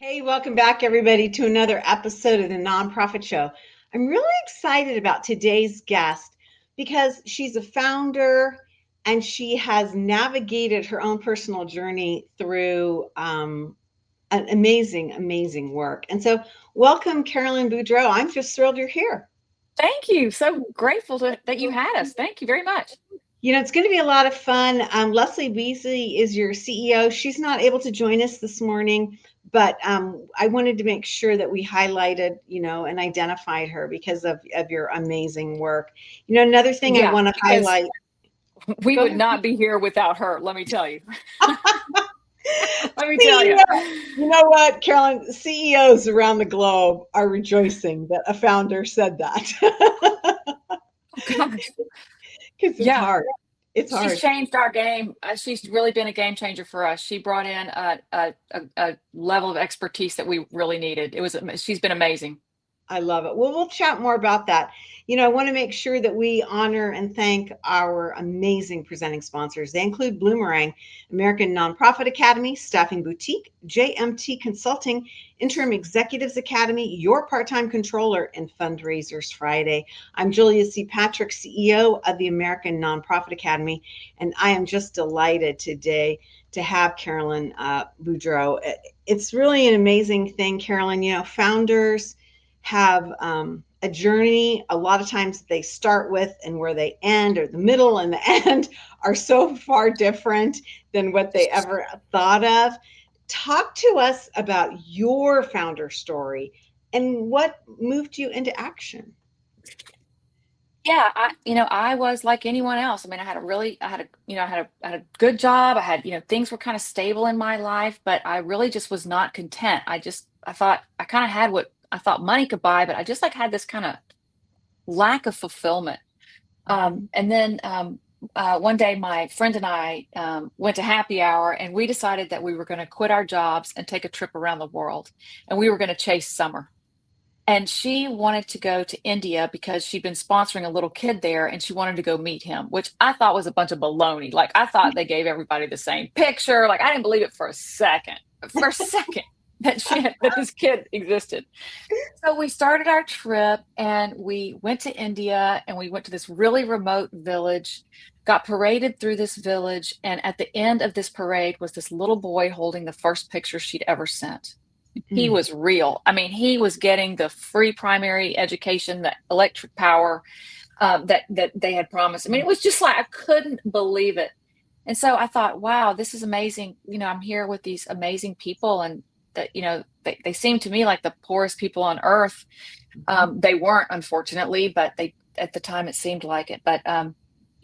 Hey, welcome back, everybody, to another episode of the Nonprofit Show. I'm really excited about today's guest because she's a founder and she has navigated her own personal journey through an amazing, amazing work. And so, welcome, Carolyn Boudreaux. I'm just thrilled you're here. Thank you. So grateful that you had us. Thank you very much. It's going to be a lot of fun. Leslie Beasley is your CEO. She's not able to join us this morning, but I wanted to make sure that we highlighted, and identified her because of your amazing work. Another thing I Yeah, want to because highlight. we Go would ahead. not be here without her, let me tell you. Let me tell you. CEO. You know what, Carolyn? CEOs around the globe are rejoicing that a founder said that Oh, gosh. because it's Yeah, hard. It's she's hard. changed our game. She's really been a game changer for us. She brought in a level of expertise that we really needed. She's been amazing. I love it. Well, we'll chat more about that. I want to make sure that we honor and thank our amazing presenting sponsors. They include Bloomerang, American Nonprofit Academy, Staffing Boutique, JMT Consulting, Interim Executives Academy, Your Part-Time Controller, and Fundraisers Friday. I'm Julia C. Patrick, CEO of the American Nonprofit Academy, and I am just delighted today to have Carolyn Boudreaux. It's really an amazing thing, Carolyn. Founders have a journey. A lot of times they start with and where they end, or the middle and the end, are so far different than what they ever thought of. Talk to us about your founder story and what moved you into action. Yeah, I was like anyone else. I mean, I had a good job. Things were kind of stable in my life, but I really just was not content. I thought I kind of had what I thought money could buy, but I just like had this kind of lack of fulfillment. And then one day, my friend and I went to happy hour, and we decided that we were going to quit our jobs and take a trip around the world, and we were going to chase summer. And she wanted to go to India because she'd been sponsoring a little kid there and she wanted to go meet him, which I thought was a bunch of baloney. Like, I thought they gave everybody the same picture. Like, I didn't believe it for a second, that this kid existed. So we started our trip and we went to India and we went to this really remote village, got paraded through this village. And at the end of this parade was this little boy holding the first picture she'd ever sent. He Mm. was real. I mean, he was getting the free primary education, the electric power that they had promised. I mean, it was just like I couldn't believe it. And so I thought, wow, this is amazing. I'm here with these amazing people, and that they seem to me like the poorest people on earth. They weren't, unfortunately, but they at the time it seemed like it. But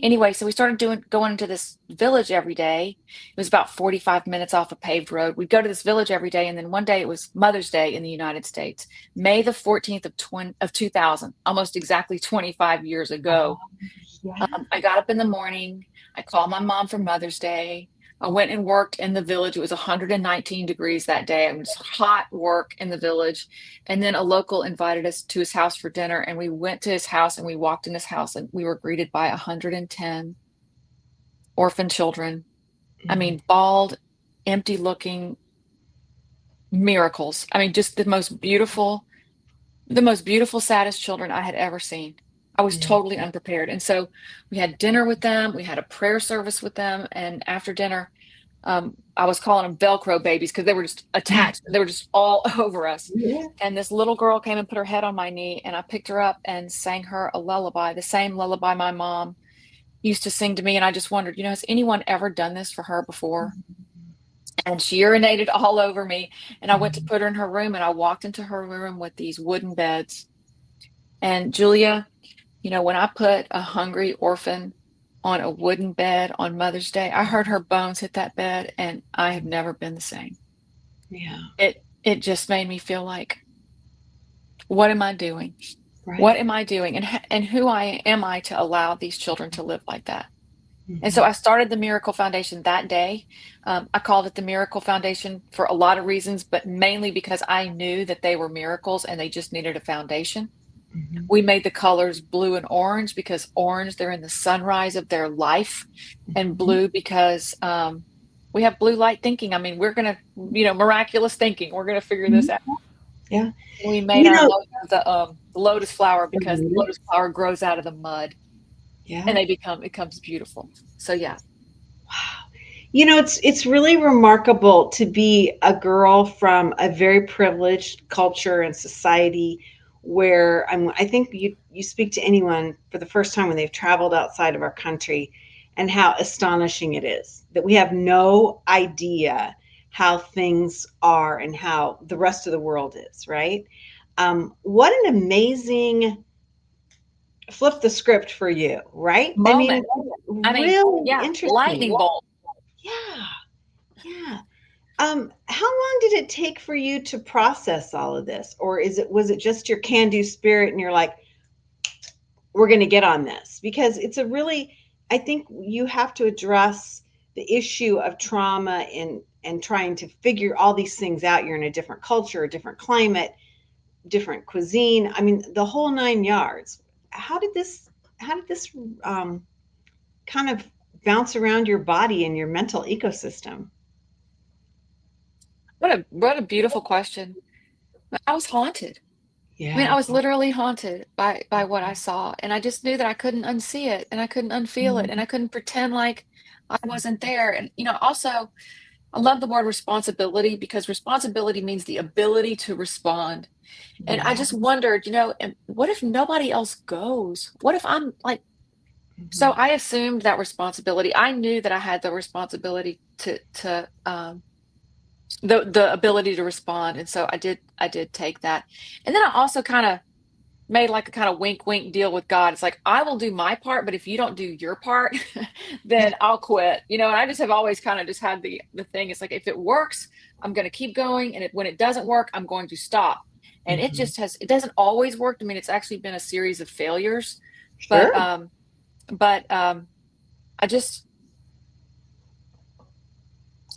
anyway, so we started going into this village every day. It was about 45 minutes off a paved road. We'd go to this village every day, and then one day it was Mother's Day in the United States, May the 14th of 2000, almost exactly 25 years Oh, ago. yeah. I got up in the morning. I called my mom for Mother's Day. I went and worked in the village. It was 119 degrees that day. It was hot work in the village. And then a local invited us to his house for dinner. And we went to his house and we walked in his house and we were greeted by 110 orphan children. I Mm. mean, bald, empty looking miracles. I mean, just the most beautiful, saddest children I had ever seen. I was Yeah. totally unprepared. And so we had dinner with them, we had a prayer service with them. And after dinner, I was calling them Velcro babies because they were just attached. They were just all over us. Yeah. And this little girl came and put her head on my knee, and I picked her up and sang her a lullaby, the same lullaby my mom used to sing to me. And I just wondered, has anyone ever done this for her before? And she urinated all over me. And I went to put her in her room, and I walked into her room with these wooden beds. And Julia, when I put a hungry orphan on a wooden bed on Mother's Day, I heard her bones hit that bed, and I have never been the same. Yeah. It just made me feel like, what am I doing? What Right. am I doing? And who am I to allow these children to live like that? And so Mhm. I started the Miracle Foundation that day. I called it the Miracle Foundation for a lot of reasons, but mainly because I knew that they were miracles and they just needed a foundation. Mhm. We made the colors blue and orange because orange, they're in the sunrise of their life, and Mhm. blue because we have blue light thinking. I mean, we're gonna, miraculous thinking. We're gonna figure this Mhm. out. Yeah. We made You our know, the lotus flower because the lotus flower grows out of the mud yeah. and it becomes beautiful. So yeah. It's really remarkable to be a girl from a very privileged culture and society where I think you speak to anyone for the first time when they've traveled outside of our country and how astonishing it is that we have no idea how things are and how the rest of the world is, right? What an amazing flip the script for you, right? I mean, Moment. I mean, really yeah, interesting. lightning bolt. Yeah, yeah. How long did it take for you to process all of this? Or was it just your can-do spirit and you're like, we're going to get on this? Because it's a really, I think you have to address the issue of trauma and trying to figure all these things out. You're in a different culture, a different climate, different cuisine. I mean, the whole nine yards. How did this um, kind of bounce around your body and your mental ecosystem? What a beautiful question. I was haunted. I mean, I Yeah. was literally haunted by what I saw, and I just knew that I couldn't unsee it, and I couldn't unfeel it, and I couldn't pretend like I wasn't there. And also, I love the word responsibility because responsibility means the ability to respond. And I Yeah. just wondered, and what if nobody else goes? What if I'm like, so Mhm. I assumed that responsibility. I knew that I had the responsibility to the ability to respond. And so I did take that. And then I also kind of made like a kind of wink wink deal with God. It's like I will do my part, but if you don't do your part, Yeah. then I'll quit. And I just have always kind of just had the thing. It's like if it works, I'm going to keep going, and when it doesn't work, I'm going to stop. And Mhm. it doesn't always work. I mean, it's actually been a series of failures, but Sure. I just,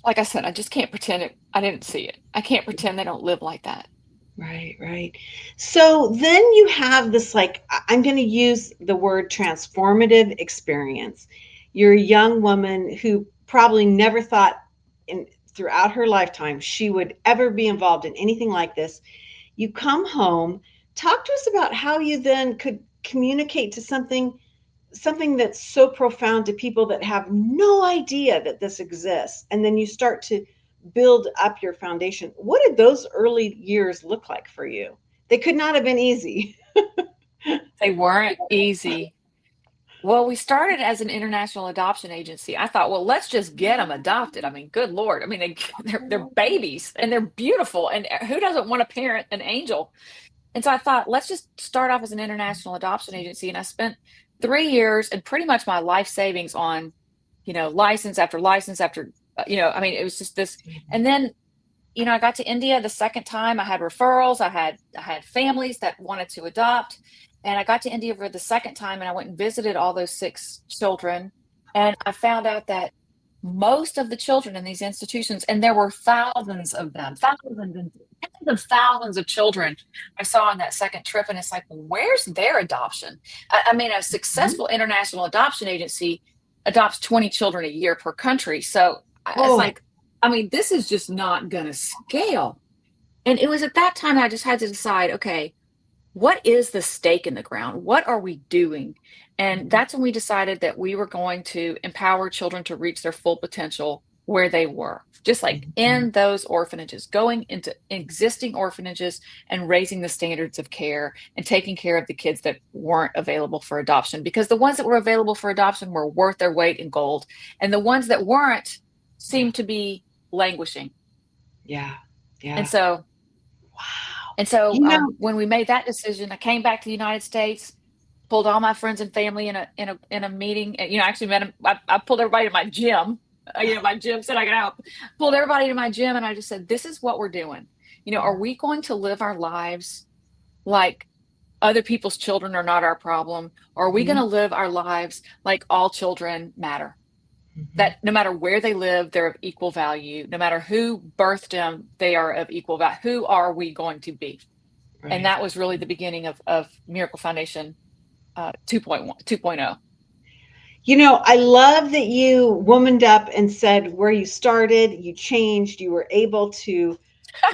like I said, I just can't pretend I didn't see it. I can't pretend they don't live like that. Right, right. So then you have this, like, I'm going to use the word transformative experience. You're a young woman who probably never thought in throughout her lifetime she would ever be involved in anything like this. You come home. Talk to us about how you then could communicate to something that's so profound to people that have no idea that this exists, and then you start to build up your foundation. What did those early years look like for you? They could not have been easy. They weren't easy. Well, we started as an international adoption agency. I thought, well, let's just get them adopted. I mean, good Lord. I mean, they're babies and they're beautiful. And who doesn't want to parent an angel? And so I thought, let's just start off as an international adoption agency. And I spent 3 years and pretty much my life savings on, license after license after, I mean, it was just this. And then, I got to India the second time. I had referrals. I had families that wanted to adopt. And I got to India for the second time and I went and visited all those 6 children. And I found out that most of the children in these institutions, and there were thousands of them, thousands and tens of thousands of children I saw on that second trip. And it's like, where's their adoption? I mean, a Mhm. successful international adoption agency adopts 20 children a year per country. So it's Oh, like, I mean, this is just not going to scale. And it was at that time I just had to decide, okay, what is the stake in the ground? What are we doing? And mhm, that's when we decided that we were going to empower children to reach their full potential where they were, just like mhm. in those orphanages, going into existing orphanages and raising the standards of care and taking care of the kids that weren't available for adoption. Because the ones that were available for adoption were worth their weight in gold. And the ones that weren't Yeah, seemed to be languishing. yeah, And yeah. so Wow. and so You know, when we made that decision, I came back to the United States, pulled all my friends and family in a meeting. And, I actually met them. I pulled everybody to my gym. My gym said I could help. Pulled everybody to my gym, and I just said, "This is what we're doing. Are we going to live our lives like other people's children are not our problem, or are we going mhm, to live our lives like all children matter? mhm. That no matter where they live, they're of equal value. No matter who birthed them, they are of equal value. Who are we going to be?" And Right. that was really the beginning of Miracle Foundation 2.1, 2.0. I love that you womaned up and said where you started, you changed, you were able to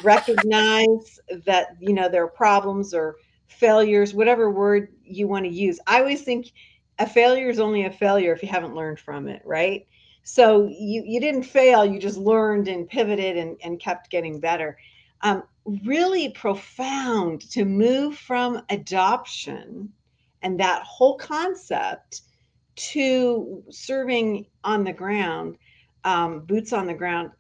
recognize that, there are problems or failures, whatever word you want to use. I always think a failure is only a failure if you haven't learned from it, right? So you didn't fail, you just learned and pivoted and kept getting better. Really profound to move from adoption and that whole concept to serving on the ground, boots on the ground.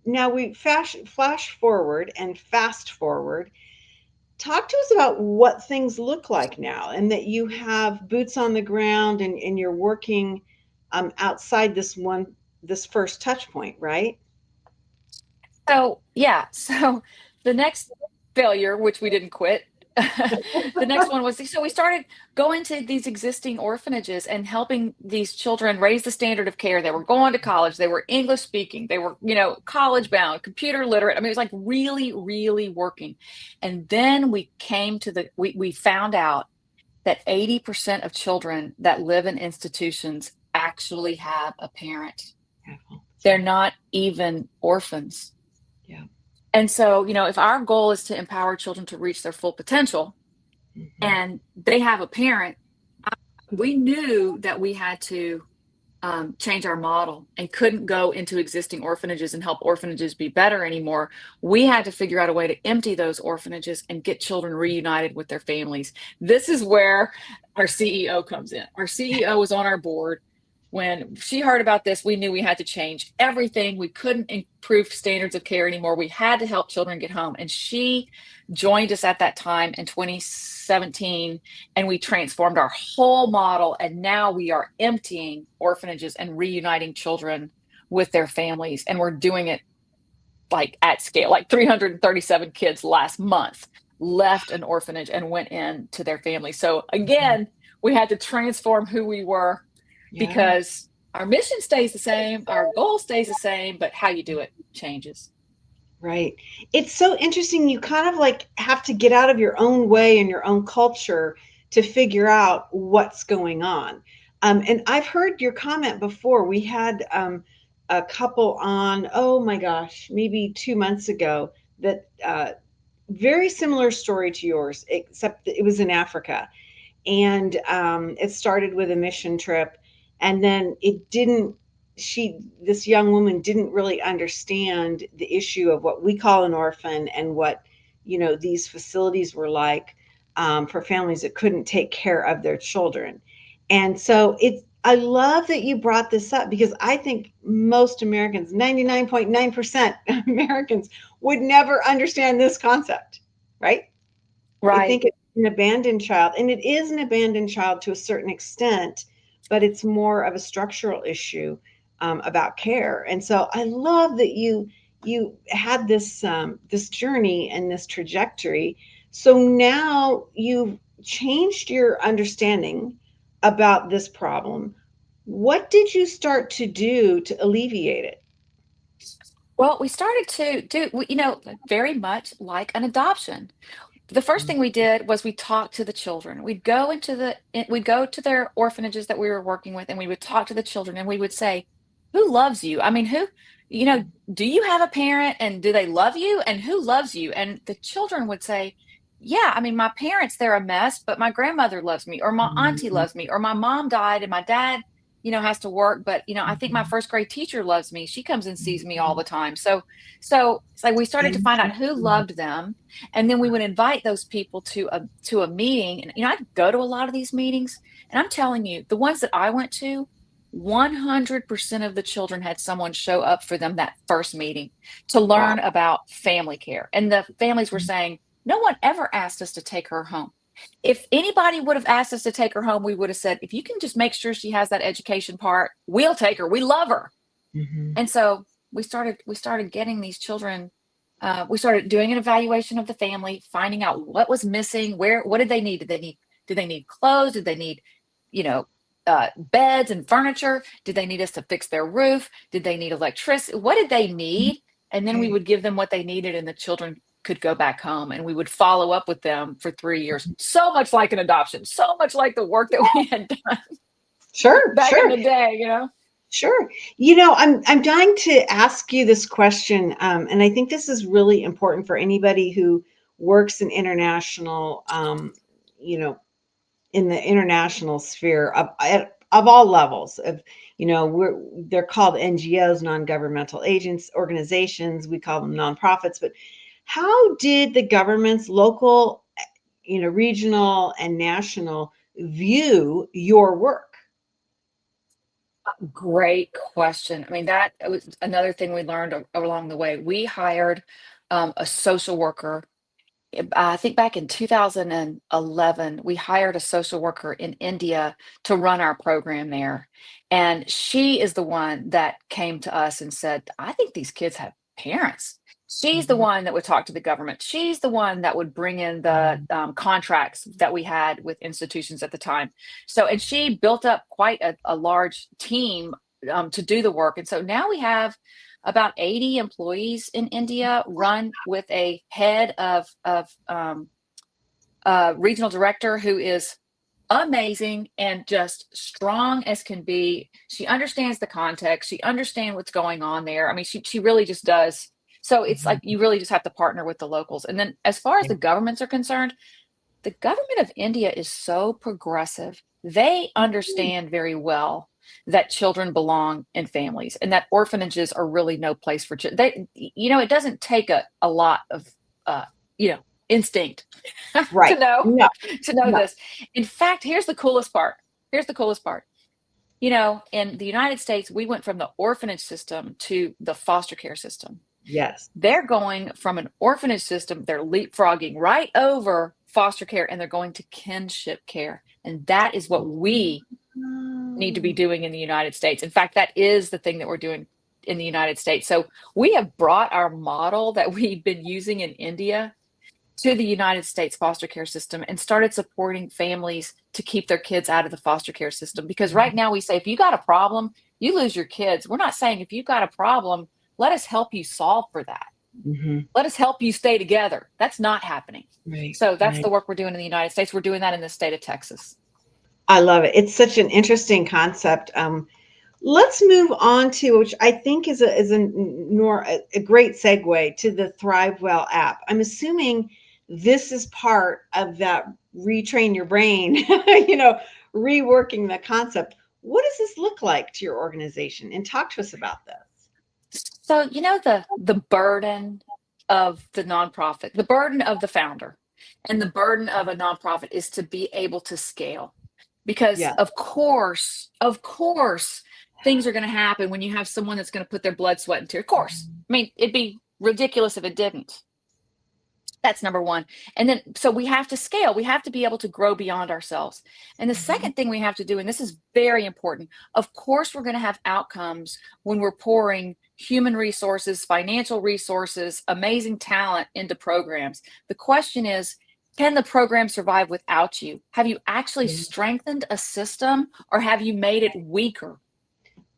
Now we flash forward and fast forward. Talk to us about what things look like now, and that you have boots on the ground, and you're working outside this first touch point, right? So, yeah. So the next failure, which we didn't quit, the next one was so we started going to these existing orphanages and helping these children raise the standard of care. They were going to college, they were English speaking, they were, college bound, computer literate. I mean, it was like really, really working. And then we found out that 80% of children that live in institutions actually have a parent. They're not even orphans. Yeah. And so, if our goal is to empower children to reach their full potential Mm-hmm. and they have a parent, we knew that we had to change our model and couldn't go into existing orphanages and help orphanages be better anymore. We had to figure out a way to empty those orphanages and get children reunited with their families. This is where our CEO comes in. Our CEO was on our board. When she heard about this, we knew we had to change everything. We couldn't improve standards of care anymore. We had to help children get home. And she joined us at that time in 2017, and we transformed our whole model. And now we are emptying orphanages and reuniting children with their families. And we're doing it like at scale, like 337 kids last month left an orphanage and went in to their family. So again, we had to transform who we were, Yeah. because our mission stays the same, our goal stays the same, but how you do it changes. Right. It's so interesting. You kind of like have to get out of your own way and your own culture to figure out what's going on. And I've heard your comment before. We had a couple on, oh my gosh, maybe 2 months ago, that very similar story to yours, except that it was in Africa. And it started with a mission trip, and then it didn't this young woman didn't really understand the issue of what we call an orphan, and what these facilities were like, for families that couldn't take care of their children. And so I love that you brought this up, because I think most Americans, 99.9% Americans, would never understand this concept, right? They Right. think it's an abandoned child, and it is an abandoned child to a certain extent, but it's more of a structural issue, about care. And so I love that you had this journey and this trajectory. So now you've changed your understanding about this problem. What did you start to do to alleviate it? Well, we started to do, very much like an adoption. The first thing we did was we talked to the children. We'd go to their orphanages that we were working with, and we would talk to the children, and we would say, who loves you? I mean, do you have a parent, and do they love you, and who loves you? And the children would say, yeah, I mean, my parents, they're a mess, but my grandmother loves me, or my auntie Mhm. loves me, or my mom died and my dad, has to work, but I think my Mhm. first grade teacher loves me. She comes and sees me all Mhm. the time. So it's like we started to find out who Interesting. loved them, and then we would invite those people to a meeting. And I'd go to a lot of these meetings, and I'm telling you, the ones that I went to, 100% of the children had someone show up for them that first meeting to Wow. learn about family care. And the families were saying, no one ever asked us to take her home. If anybody would have asked us to take her home, we would have said, if you can just make sure she has that education part, we'll take her. We love her. Mhm. And so we started getting these children. We started doing an evaluation of the family, finding out what was missing, what did they need? Did they need clothes? Did they need, you know, beds and furniture? Did they need us to fix their roof? Did they need electricity? What did they need? And then we Okay. would give them what they needed, and the children could go back home, and we would follow up with them for 3 years. So much like an adoption, so much like the work that we had done. Sure, back in sure. the day, you know? Sure. I'm dying to ask you this question, and I think this is really important for anybody who works in international, you know, in the international sphere of all levels. Of they're called NGOs, non-governmental agents, organizations. We call them nonprofits. But how did the governments, local, regional, and national, view your work? Great question. I mean, that was another thing we learned along the way. We hired a social worker. I think back in 2011, we hired a social worker in India to run our program there. And she is the one that came to us and said, I think these kids have parents. She's the Mhm. one that would talk to the government. She's the one that would bring in the contracts that we had with institutions at the time. So, and she built up quite a large team to do the work. And so now we have about 80 employees in India, run with a head of regional director who is amazing and just strong as can be. She understands the context. She understands what's going on there. I mean, she really just does. So it's like Mhm. you really just have to partner with the locals. And then as far as the governments are concerned, the government of India is so progressive. They understand very well that children belong in families and that orphanages are really no place for children. It doesn't take a lot of, uh, you know, instinct to Right. know No, to know no. this. In fact, here's the coolest part. Here's the coolest part. In the United States, we went from the orphanage system to the foster care system. Yes. They're going from an orphanage system, they're leapfrogging right over foster care and they're going to kinship care. And that is what we need to be Oh. doing in the United States. In fact, that is the thing that we're doing in the United States. So we have brought our model that we've been using in India to the United States foster care system and started supporting families to keep their kids out of the foster care system. Because right now we say, if you got a problem, you lose your kids. We're not saying if you've got a problem, let us help you solve for that. Mhm. Let us help you stay together. That's not happening. Right, So that's the right. work we're doing in the United States. We're doing that in the state of Texas. I love it. It's such an interesting concept. Let's move on to, which I think is a great segue to the ThriveWell app. I'm assuming this is part of that retrain your brain, reworking the concept. What does this look like to your organization? And talk to us about this. So, the burden of the nonprofit, the burden of the founder, and the burden of a nonprofit is to be able to scale. Because Yeah. of course, things are going to happen when you have someone that's going to put their blood, sweat, and tears. Of course. I mean, it'd be ridiculous if it didn't. That's number one. And then, so we have to scale. We have to be able to grow beyond ourselves. And the Mhm. second thing we have to do, and this is very important, of course, we're going to have outcomes when we're pouring human resources, financial resources, amazing talent into programs. The question is, can the program survive without you? Have you actually Yeah. strengthened a system or have you made it weaker?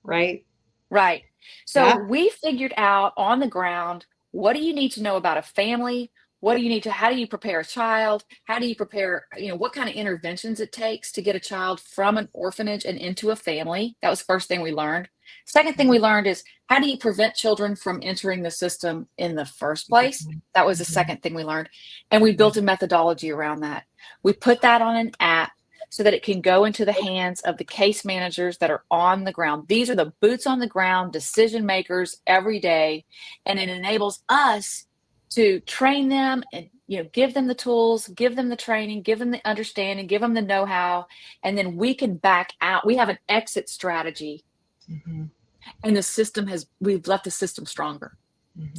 Right. Right. So Yeah. we figured out on the ground, what do you need to know about a family? How do you prepare a child? How do you prepare, what kind of interventions it takes to get a child from an orphanage and into a family? That was the first thing we learned. Second thing we learned is, how do you prevent children from entering the system in the first place? That was the Mhm. second thing we learned. And we Right. built a methodology around that. We put that on an app so that it can go into the hands of the case managers that are on the ground. These are the boots on the ground decision makers every day, and it enables us to train them and give them the tools, give them the training, give them the understanding, give them the know-how, and then we can back out. We have an exit strategy, Mhm. and we've left the system stronger. Mhm.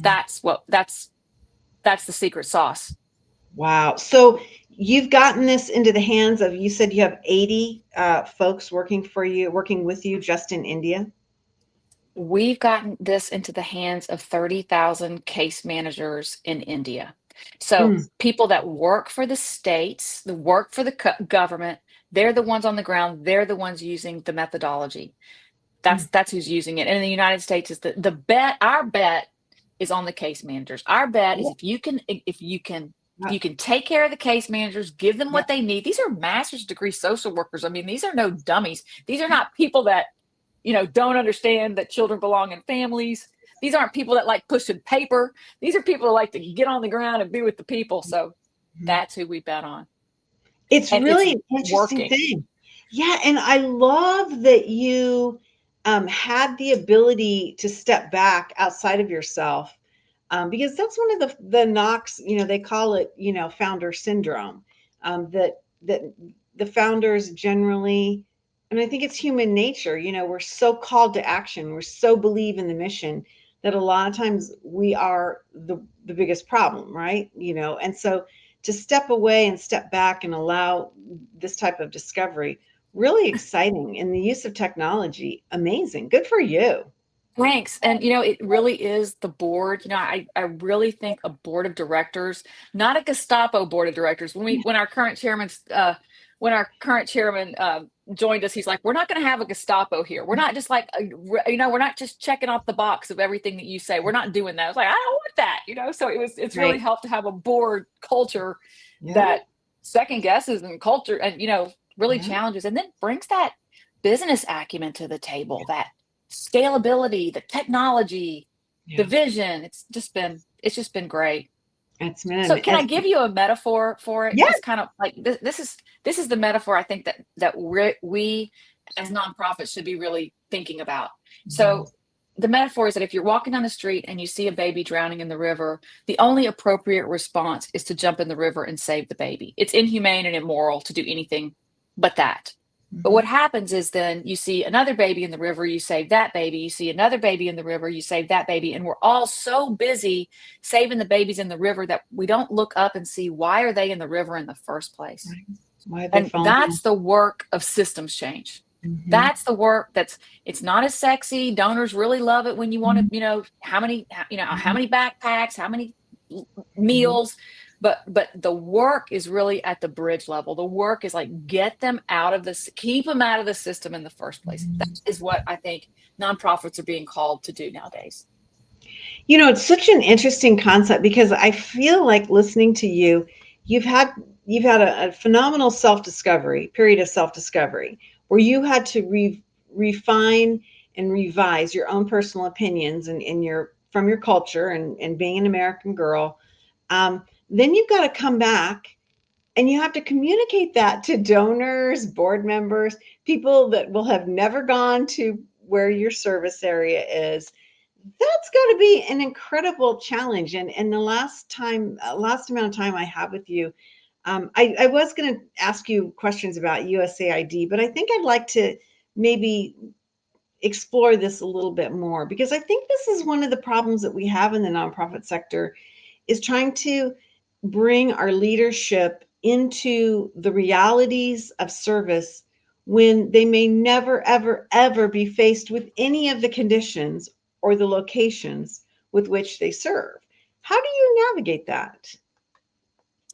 That's the secret sauce. Wow. So you've gotten this into the hands of, you said you have 80 folks working for you, working with you just in India? We've gotten this into the hands of 30,000 case managers in India. So Mm. people that work for the states, that work for the government, they're the ones on the ground. They're the ones using the methodology. That's Mm. that's who's using it. And in the United States is the bet. Our bet is on the case managers. Our bet is, Yeah. if you can if you can take care of the case managers, give them Yeah. what they need. These are master's degree social workers. I mean, these are no dummies. These are not people that, don't understand that children belong in families. These aren't people that like pushing paper. These are people who like to get on the ground and be with the people. So Mhm. that's who we bet on. It's And it's really an interesting working. thing. Yeah, and I love that you had the ability to step back outside of yourself, because that's one of the knocks. They call it founder syndrome. That the founders generally, and I think it's human nature. We're so called to action. We're so believe in the mission that a lot of times we are the biggest problem, right? And so to step away and step back and allow this type of discovery, really exciting. And the use of technology, amazing. Good for you. Thanks. And it really is the board. I really think a board of directors, not a Gestapo board of directors. When our current chairman joined us, he's like, we're not going to have a Gestapo here. We're not just like, we're not just checking off the box of everything that you say. We're not doing that. I was like, I don't want that. So it's really Right. helped to have a board culture Yeah. that second guesses and culture and, really Yeah. challenges and then brings that business acumen to the table, that scalability, the technology, the Yeah. vision. It's just been great. It's So been, can I give you a metaphor for it? yeah. Just kind of like this is the metaphor I think that we as nonprofits should be really thinking about. Mhm. So the metaphor is that if you're walking down the street and you see a baby drowning in the river, the only appropriate response is to jump in the river and save the baby. It's inhumane and immoral to do anything but that. But what Mhm. happens is then you see another baby in the river, you save that baby, you see another baby in the river, you save that baby, and we're all so busy saving the babies in the river that we don't look up and see why are they in the river in the first place. Right. Why they And fallen in? that's the work of systems change. Mhm. That's the work it's not as sexy. Donors really love it when you want to, how many backpacks, how many Mhm. meals, but the work is really at the bridge level. The work is like get them out of this, keep them out of the system in the first place. That Mhm. is what I think nonprofits are being called to do nowadays. It's such an interesting concept because I feel like listening to you, you've had you've had a phenomenal self-discovery, period of self-discovery, where you had to refine and revise your own personal opinions and your from your culture and being an American girl. Then you've got to come back and you have to communicate that to donors, board members, people that will have never gone to where your service area is. That's got to be an incredible challenge. And the last amount of time I have with you, I was going to ask you questions about USAID, but I think I'd like to maybe explore this a little bit more because I think this is one of the problems that we have in the nonprofit sector is trying to bring our leadership into the realities of service when they may never, ever, ever be faced with any of the conditions or the locations with which they serve. How do you navigate that?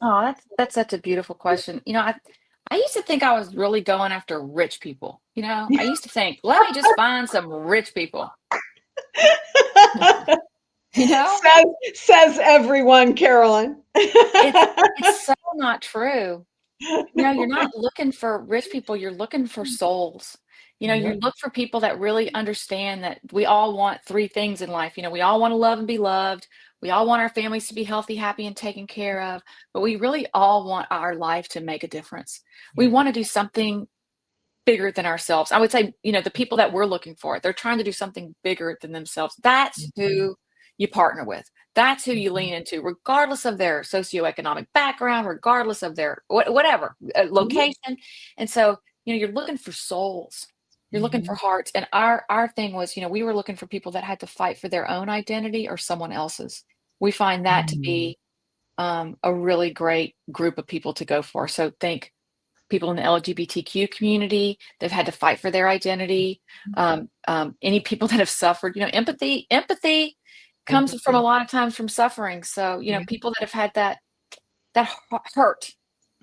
Oh, that's such a beautiful question. I used to think I was really going after rich people. I used to think, let me just find some rich people. You know, says everyone, Carolyn. it's so not true. You're not looking for rich people, you're looking for souls. You Yep. look for people that really understand that we all want three things in life. We all want to love and be loved. We all want our families to be healthy, happy, and taken care of. But we really all want our life to make a difference. We Yeah. want to do something bigger than ourselves. I would say, the people that we're looking for, they're trying to do something bigger than themselves. That's Mhm. who you partner with. That's who you Mhm. lean into, regardless of their socioeconomic background, regardless of their whatever Mhm. location. And so, you're looking for souls. You're looking for Mhm. hearts. And our thing was, we were looking for people that had to fight for their own identity or someone else's. We find that to Mhm. be a really great group of people to go for. So think people in the LGBTQ community, they've had to fight for their identity. Any people that have suffered, empathy comes from a Empathy. lot of times from suffering. So, Yeah. people that have had that hurt.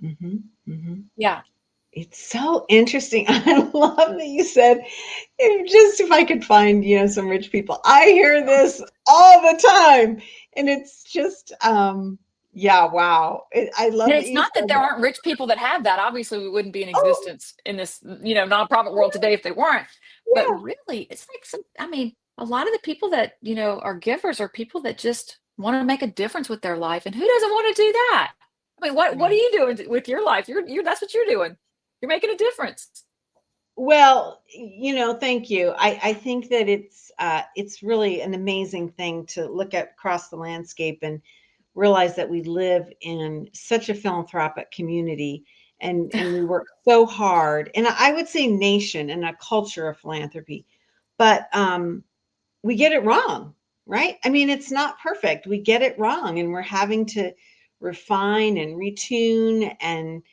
Mhm. Mhm. Yeah. It's so interesting. I love that you said, if I could find, some rich people. I hear this all the time. And it's just, Yeah, wow. I And love that it's you not that said there that. aren't rich people that have that. Obviously, we wouldn't be in Oh, existence in this, nonprofit world today if they weren't. But yeah. really, it's like I mean, a lot of the people that, are givers are people that just want to make a difference with their life. And who doesn't want to do that? I mean, what are Right. you doing with your life? You're that's what you're doing. You're making a difference. Well, thank you. I think that it's really an amazing thing to look at across the landscape and realize that we live in such a philanthropic community, and we work so hard, and I would say nation and a culture of philanthropy, but we get it wrong, right? I mean, it's not perfect. We get it wrong, and we're having to refine and retune and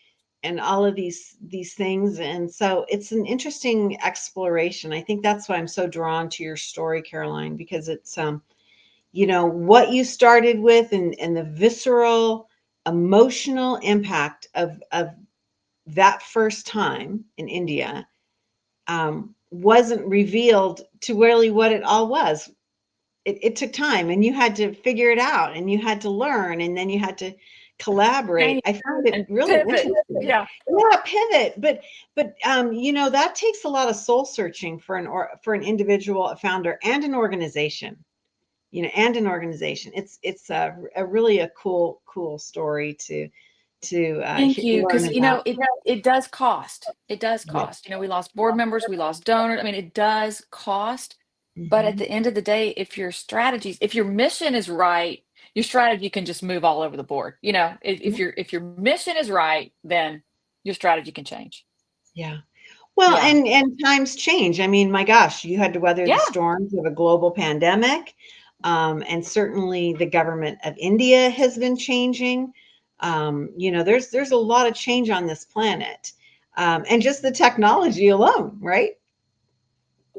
all of these things. And so it's an interesting exploration. I think that's why I'm so drawn to your story, Caroline, because it's what you started with, and the visceral emotional impact of that first time in India wasn't revealed to really what it all was. It took time, and you had to figure it out, and you had to learn, and then you had to collaborate. Change I found it and really pivot. interesting. Yeah. Yeah, pivot, but that takes a lot of soul searching for an individual, a founder, and an organization. It's a really a cool story to Thank you, learn because about. it does cost. It does Yeah. cost. We lost board members, we lost donors. I mean, it does cost. But at Hmm. the end of the day, if your mission is right, your strategy can just move all over the board. If your mission is right, then your strategy can change. Yeah. Well, Yeah. and times change. I mean, my gosh, you had to weather the Yeah. storms of a global pandemic, and certainly the government of India has been changing. There's a lot of change on this planet, and just the technology alone, right?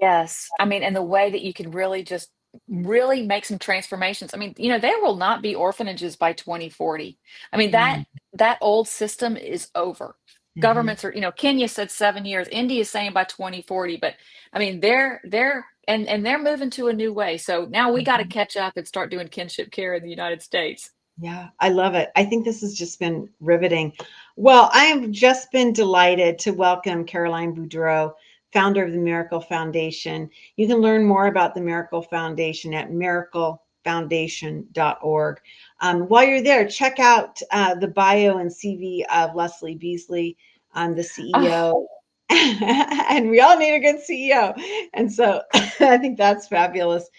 Yes. I mean, and the way that you can really just really make some transformations. I mean, there will not be orphanages by 2040. I mean, that old system is over. Mm-hmm. Governments are, Kenya said 7 years. India is saying by 2040, but I mean, they're moving to a new way. So now we got to catch up and start doing kinship care in the United States. Yeah, I love it. I think this has just been riveting. Well, I have just been delighted to welcome Caroline Boudreaux, founder of the Miracle Foundation. You can learn more about the Miracle Foundation at miraclefoundation.org. While you're there, check out the bio and CV of Leslie Beasley, the Oh, CEO. And we all need a good CEO. And so I think that's fabulous.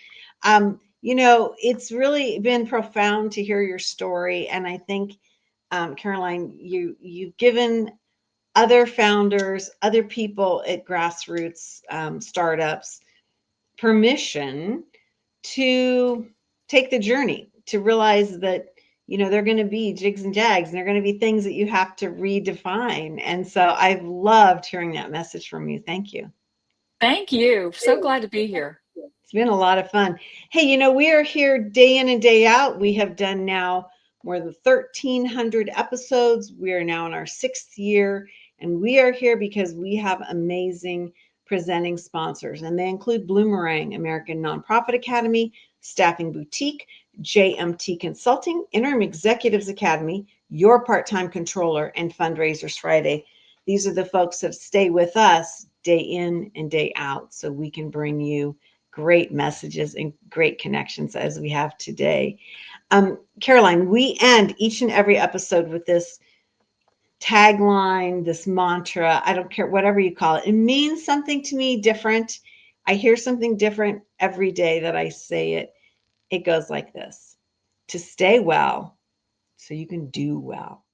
It's really been profound to hear your story, and I think, Caroline, you've given other founders, other people at grassroots startups permission to take the journey, to realize that they're going to be jigs and jags, and they're going to be things that you have to redefine. And so I've loved hearing that message from you. Thank you. thank you. So glad to be here. It's been a lot of fun. Hey, we are here day in and day out. We have done now more than 1,300 episodes. We are now in our 6th year, and we are here because we have amazing presenting sponsors, and they include Bloomerang, American Nonprofit Academy, Staffing Boutique, JMT Consulting, Interim Executives Academy, Your Part-Time Controller, and Fundraisers Friday. These are the folks that stay with us day in and day out so we can bring you great messages and great connections as we have today. Caroline, we end each and every episode with this tagline, this mantra. I don't care, whatever you call it. It means something to me different. I hear something different every day that I say it. It goes like this: to stay well so you can do well.